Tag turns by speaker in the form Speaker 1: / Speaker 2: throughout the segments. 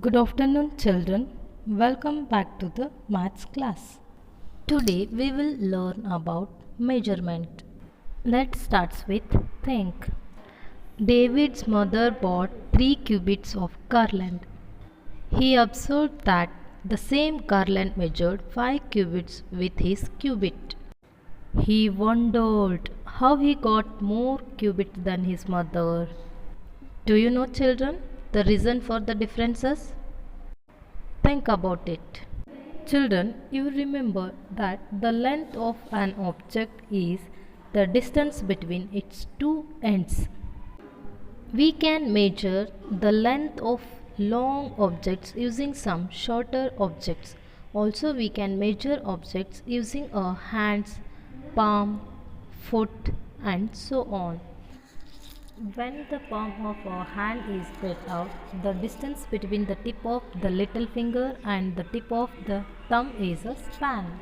Speaker 1: Good afternoon, children. Welcome back to the maths class. Today we will learn about measurement. Let's start with think. David's mother bought 3 cubits of garland. He observed that the same garland measured 5 cubits with his cubit. He wondered how he got more cubits than his mother. Do you know, children, the reason for the differences? Think about it. Children, you remember that the length of an object is the distance between its two ends. We can measure the length of long objects using some shorter objects. Also, we can measure objects using our hands, palm, foot, and so on. When the palm of our hand is spread out, the distance between the tip of the little finger and the tip of the thumb is a span.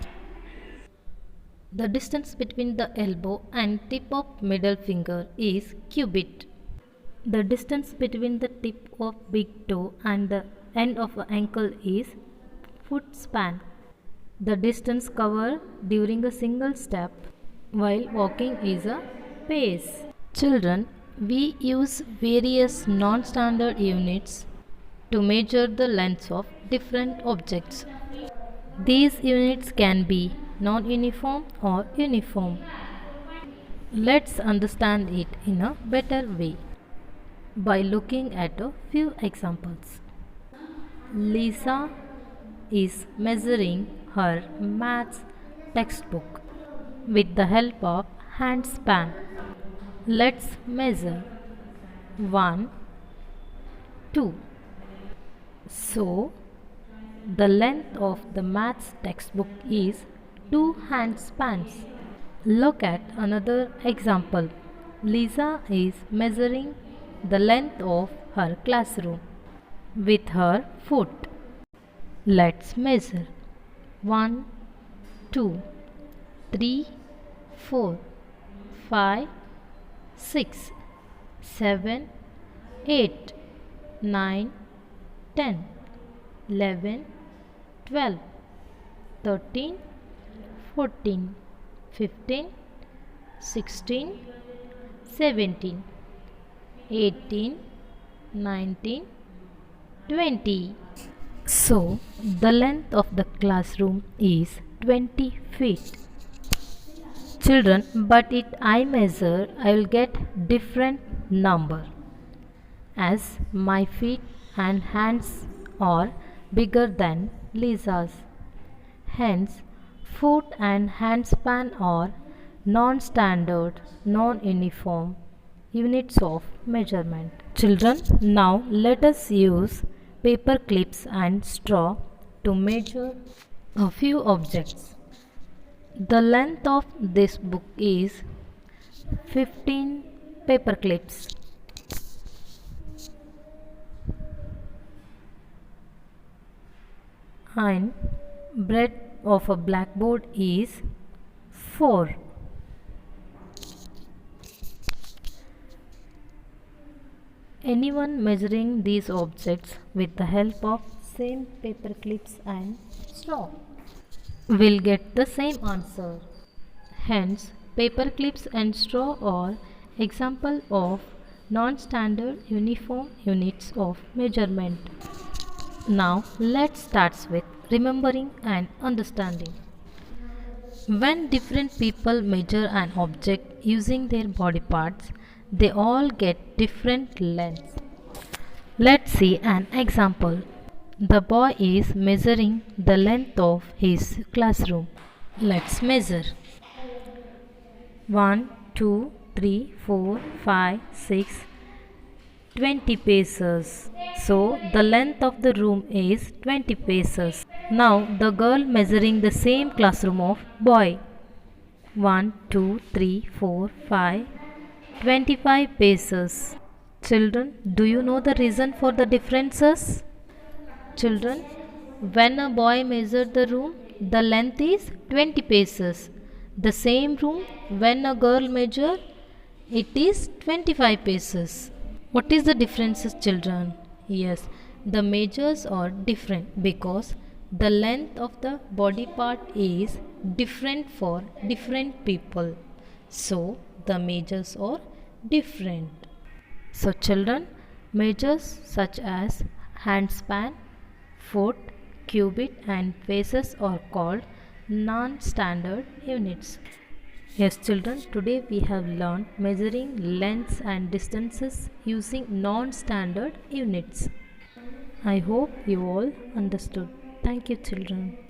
Speaker 1: The distance between the elbow and tip of middle finger is cubit. The distance between the tip of big toe and the end of ankle is foot span. The distance covered during a single step while walking is a pace. Children, we use various non-standard units to measure the lengths of different objects. These units can be non-uniform or uniform. Let's understand it in a better way by looking at a few examples. Lisa is measuring her maths textbook with the help of hand span. Let's measure 1, 2. So, the length of the maths textbook is 2 hand spans. Look at another example. Lisa is measuring the length of her classroom with her foot. Let's measure 1, 2, 3, 4, 5, 6, 7, 8, 9, 10, 11, 12, 13, 14, 15, 16, 17, 18, 19, 20. So, the length of the classroom is 20 feet. Children, but if I measure, I will get different number as my feet and hands are bigger than Lisa's. Hence, foot and hand span are non-standard, non-uniform units of measurement. Children, now let us use paper clips and straw to measure a few objects. The length of this book is 15 paper clips. And breadth of a blackboard is 4. Anyone measuring these objects with the help of same paper clips and straw will get the same answer. Hence, paper clips and straw are example of non-standard uniform units of measurement. Now, let's start with remembering and understanding. When different people measure an object using their body parts, they all get different lengths. Let's see an example. The boy is measuring the length of his classroom. Let's measure 1, 2, 3, 4, 5, 6, 20 paces. So the length of the room is 20 paces. Now the girl measuring the same classroom of boy. 1, 2, 3, 4, 5, 25 paces. Children, do you know the reason for the differences? Children, when a boy measured the room, the length is 20 paces. The same room, when a girl measured, it is 25 paces. What is the differences, children? Yes, The measures are different because the length of the body part is different for different people. So the measures are different. So children, measures such as handspan, foot, cubit and paces are called non-standard units. Yes children, today we have learned measuring lengths and distances using non-standard units. I hope you all understood. Thank you children.